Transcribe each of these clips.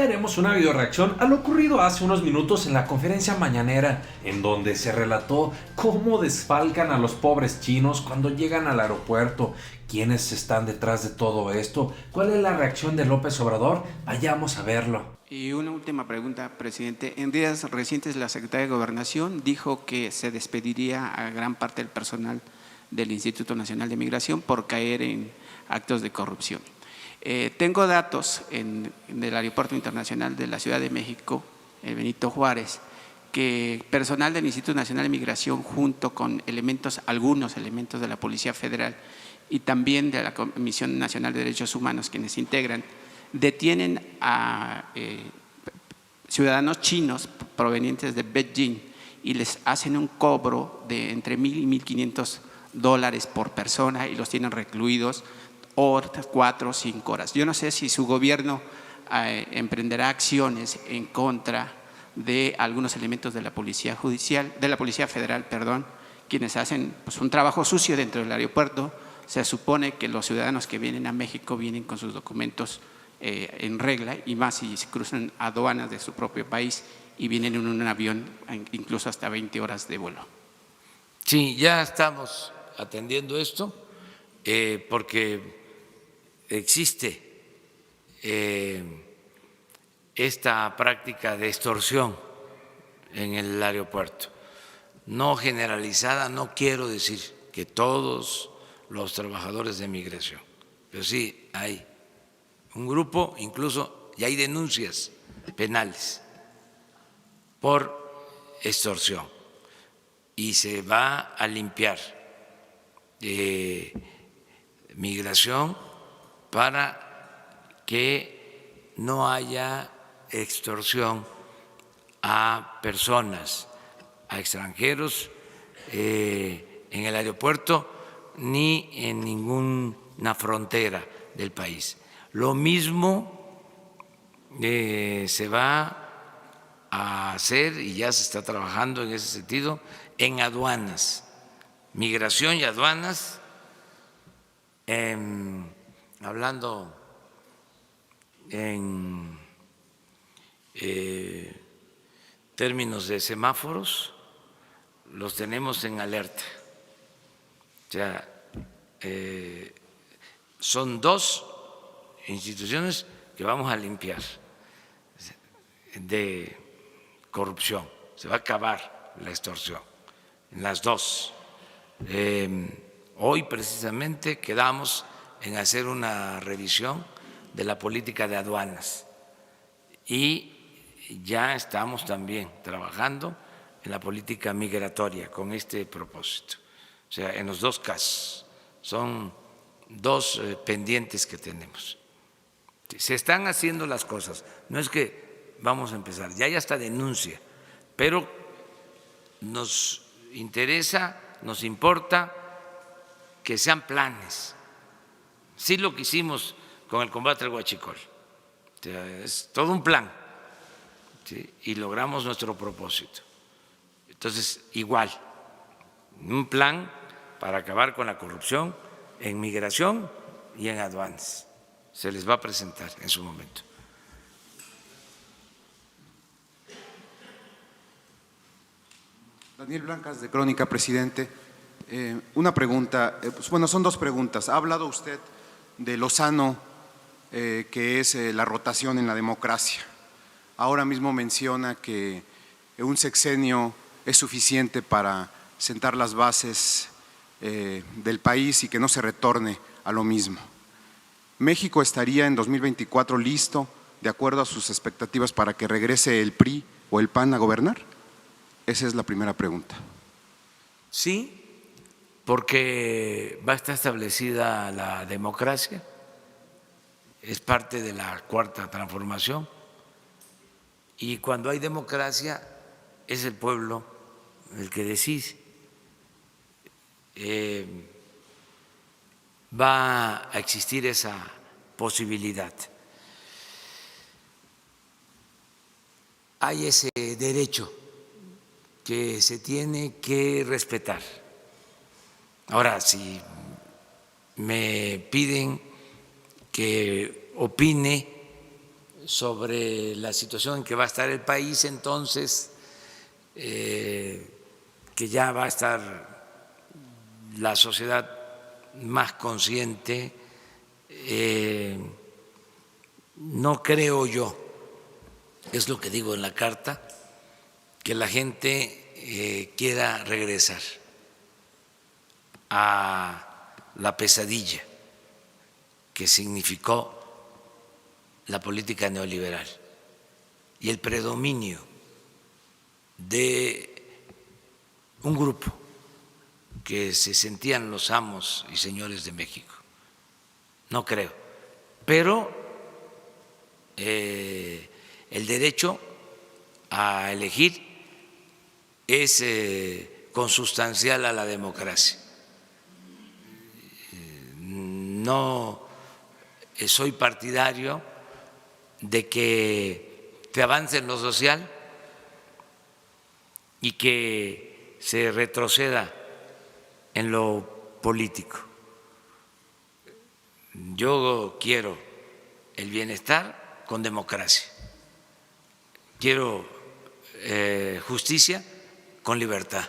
traeremos una videoreacción a lo ocurrido hace unos minutos en la conferencia mañanera, en donde se relató cómo desfalcan a los pobres chinos cuando llegan al aeropuerto. ¿Quiénes están detrás de todo esto? ¿Cuál es la reacción de López Obrador? Vayamos a verlo. Y una última pregunta, presidente. En días recientes la Secretaría de Gobernación dijo que se despediría a gran parte del personal del Instituto Nacional de Migración por caer en actos de corrupción. Tengo datos del Aeropuerto Internacional de la Ciudad de México, el Benito Juárez, que personal del Instituto Nacional de Migración junto con algunos elementos de la Policía Federal y también de la Comisión Nacional de Derechos Humanos, quienes integran, detienen a ciudadanos chinos provenientes de Beijing y les hacen un cobro de entre $1,000 y $1,500 por persona y los tienen recluidos 4 o 5 horas. Yo no sé si su gobierno emprenderá acciones en contra de algunos elementos de la Policía Judicial, de la Policía Federal, quienes hacen un trabajo sucio dentro del aeropuerto. Se supone que los ciudadanos que vienen a México vienen con sus documentos en regla, y más si se cruzan aduanas de su propio país y vienen en un avión incluso hasta 20 horas de vuelo. Sí, ya estamos atendiendo esto porque existe esta práctica de extorsión en el aeropuerto. No generalizada, no quiero decir que todos los trabajadores de migración, pero sí hay un grupo, incluso ya hay denuncias penales por extorsión y se va a limpiar migración para que no haya extorsión a personas, a extranjeros en el aeropuerto ni en ninguna frontera del país. Lo mismo se va a hacer y ya se está trabajando en ese sentido en aduanas, migración y aduanas, hablando en términos de semáforos, los tenemos en alerta. O sea, son 2 instituciones que vamos a limpiar de corrupción. Se va a acabar la extorsión en las 2. Hoy precisamente quedamos en hacer una revisión de la política de aduanas y ya estamos también trabajando en la política migratoria con este propósito. O sea, en los 2 casos son 2 pendientes que tenemos. Se están haciendo las cosas, no es que vamos a empezar, ya hay hasta denuncia, pero nos interesa, nos importa que sean planes. Sí, lo que hicimos con el combate al huachicol, o sea, es todo un plan, ¿sí? Y logramos nuestro propósito. Entonces, igual, un plan para acabar con la corrupción en migración y en aduanas. Se les va a presentar en su momento. Daniel Blancas, de Crónica, presidente. Una pregunta, son 2 preguntas. Ha hablado usted de lo sano que es la rotación en la democracia. Ahora mismo menciona que un sexenio es suficiente para sentar las bases del país y que no se retorne a lo mismo. ¿México estaría en 2024 listo, de acuerdo a sus expectativas, para que regrese el PRI o el PAN a gobernar? Esa es la primera pregunta. Sí, porque va a estar establecida la democracia, es parte de la 4ª transformación, y cuando hay democracia es el pueblo el que decide. Va a existir esa posibilidad. Hay ese derecho que se tiene que respetar. Ahora, si me piden que opine sobre la situación en que va a estar el país entonces, que ya va a estar la sociedad más consciente. No creo yo, es lo que digo en la carta, que la gente quiera regresar a la pesadilla que significó la política neoliberal y el predominio de un grupo que se sentían los amos y señores de México. No creo. Pero el derecho a elegir es consustancial a la democracia. No soy partidario de que se avance en lo social y que se retroceda en lo político. Yo quiero el bienestar con democracia, quiero justicia con libertad.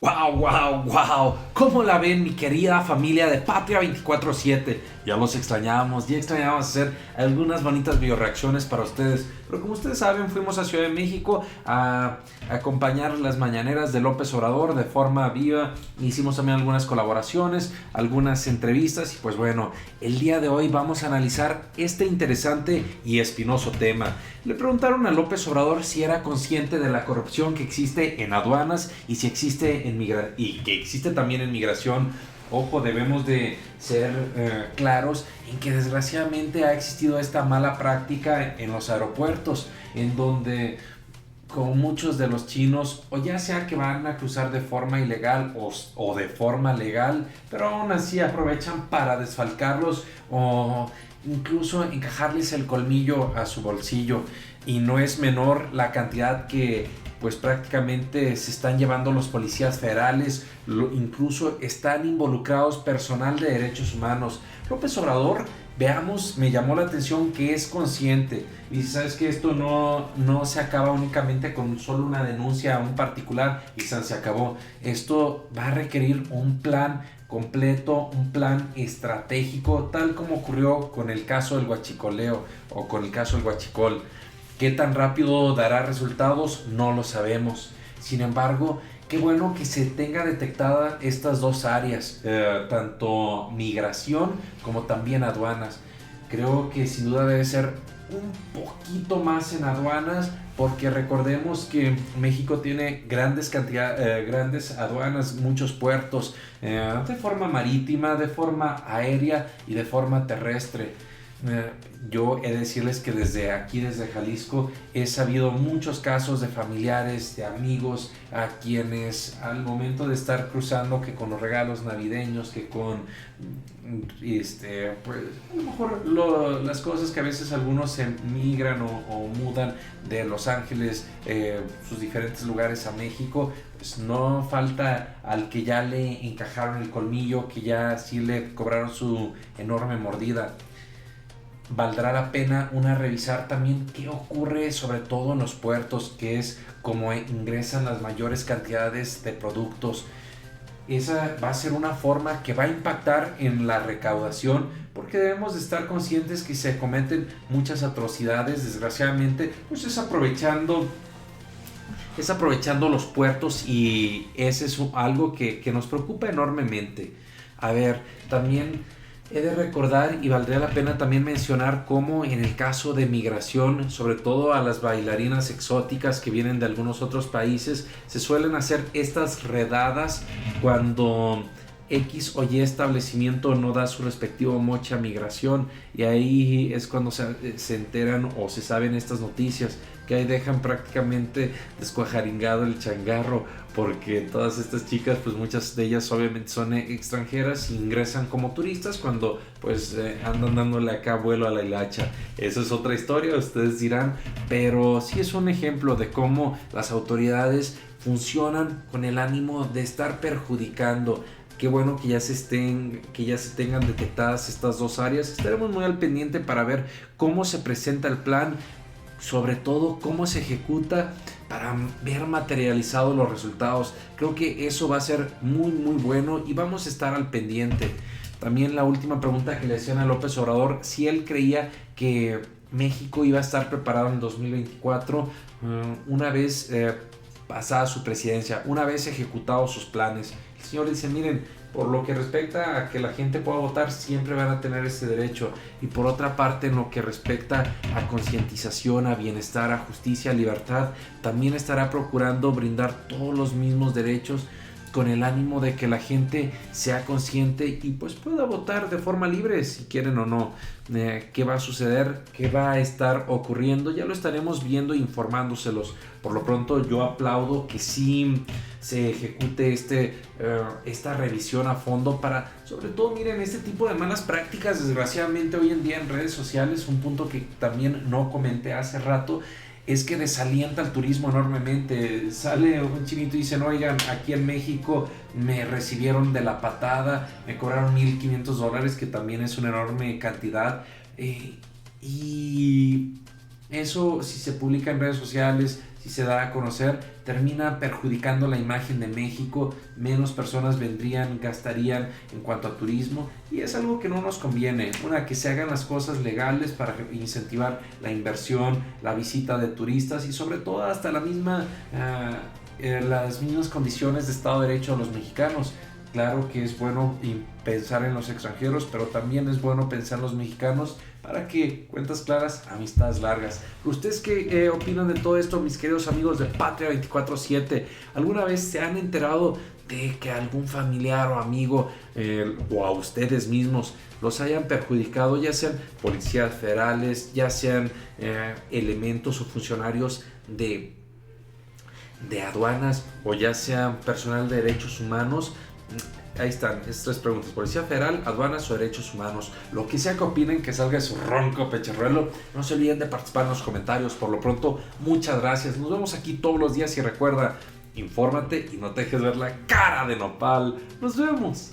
¡Wow, wow, wow! ¿Cómo la ven, mi querida familia de Patria 24/7? Ya los extrañábamos, ya extrañábamos hacer algunas bonitas bioreacciones para ustedes. Pero como ustedes saben, fuimos a Ciudad de México a acompañar las mañaneras de López Obrador de forma viva. Hicimos también algunas colaboraciones, algunas entrevistas. Y pues bueno, el día de hoy vamos a analizar este interesante y espinoso tema. Le preguntaron a López Obrador si era consciente de la corrupción que existe en aduanas y si existe y que existe también en migración. Ojo, debemos de ser claros en que desgraciadamente ha existido esta mala práctica en los aeropuertos, en donde con muchos de los chinos, o ya sea que van a cruzar de forma ilegal o de forma legal, pero aún así aprovechan para desfalcarlos o incluso encajarles el colmillo a su bolsillo. Y no es menor la cantidad que pues prácticamente se están llevando los policías federales, incluso están involucrados personal de derechos humanos. López Obrador, veamos, me llamó la atención que es consciente y sabes que esto no se acaba únicamente con solo una denuncia a un particular y se acabó. Esto va a requerir un plan completo, un plan estratégico, tal como ocurrió con el caso del huachicoleo o con el caso del huachicol. ¿Qué tan rápido dará resultados? No lo sabemos. Sin embargo, qué bueno que se tenga detectada estas dos áreas, tanto migración como también aduanas. Creo que sin duda debe ser un poquito más en aduanas, porque recordemos que México tiene grandes aduanas, muchos puertos, de forma marítima, de forma aérea y de forma terrestre. Yo he de decirles que desde Jalisco, he sabido muchos casos de familiares, de amigos, a quienes al momento de estar cruzando, que con los regalos navideños, que con pues a lo mejor las cosas que a veces algunos se migran o mudan de Los Ángeles, sus diferentes lugares a México, pues no falta al que ya le encajaron el colmillo, que ya sí le cobraron su enorme mordida. Valdrá la pena revisar también qué ocurre sobre todo en los puertos, que es como ingresan las mayores cantidades de productos. Esa va a ser una forma que va a impactar en la recaudación, porque debemos de estar conscientes que se cometen muchas atrocidades, desgraciadamente, pues es aprovechando los puertos, y ese es algo que nos preocupa enormemente. A ver, también he de recordar y valdría la pena también mencionar cómo en el caso de migración, sobre todo a las bailarinas exóticas que vienen de algunos otros países, se suelen hacer estas redadas cuando X o Y establecimiento no da su respectivo moche a migración, y ahí es cuando se enteran o se saben estas noticias, que ahí dejan prácticamente descuajaringado el changarro, porque todas estas chicas, pues muchas de ellas obviamente son extranjeras e ingresan como turistas cuando pues andan dándole acá vuelo a la hilacha. Esa es otra historia, ustedes dirán, pero sí es un ejemplo de cómo las autoridades funcionan con el ánimo de estar perjudicando Qué bueno que ya se tengan detectadas estas dos áreas. Estaremos muy al pendiente para ver cómo se presenta el plan, sobre todo cómo se ejecuta, para ver materializados los resultados. Creo que eso va a ser muy muy bueno y vamos a estar al pendiente. También la última pregunta que le hacían a López Obrador, si él creía que México iba a estar preparado en 2024 una vez pasada su presidencia, una vez ejecutados sus planes. El señor dice, miren, por lo que respecta a que la gente pueda votar, siempre van a tener ese derecho. Y por otra parte, en lo que respecta a concientización, a bienestar, a justicia, a libertad, también estará procurando brindar todos los mismos derechos, con el ánimo de que la gente sea consciente y pues pueda votar de forma libre si quieren o no. ¿Qué va a suceder? ¿Qué va a estar ocurriendo? Ya lo estaremos viendo e informándoselos. Por lo pronto yo aplaudo que sí se ejecute esta revisión a fondo para, sobre todo, miren, este tipo de malas prácticas, desgraciadamente hoy en día en redes sociales, un punto que también no comenté hace rato, es que desalienta el turismo enormemente. Sale un chinito y dicen, oigan, aquí en México me recibieron de la patada, me cobraron $1,500, que también es una enorme cantidad, y eso, si se publica en redes sociales, si se da a conocer, termina perjudicando la imagen de México. Menos personas vendrían, gastarían en cuanto a turismo, y es algo que no nos conviene. Que se hagan las cosas legales para incentivar la inversión, la visita de turistas y sobre todo hasta las mismas condiciones de Estado de Derecho a los mexicanos. Claro que es bueno pensar en los extranjeros, pero también es bueno pensar en los mexicanos para que, cuentas claras, amistades largas. ¿Ustedes qué opinan de todo esto, mis queridos amigos de Patria 24/7? ¿Alguna vez se han enterado de que algún familiar o amigo o a ustedes mismos los hayan perjudicado, ya sean policías federales, ya sean elementos o funcionarios de aduanas, o ya sean personal de derechos humanos? Ahí están estas 3 preguntas: Policía Federal, aduanas o derechos humanos. Lo que sea que opinen, que salga de su ronco pecharruelo. No se olviden de participar en los comentarios. Por lo pronto, muchas gracias. Nos vemos aquí todos los días y recuerda, infórmate y no te dejes ver la cara de nopal. Nos vemos.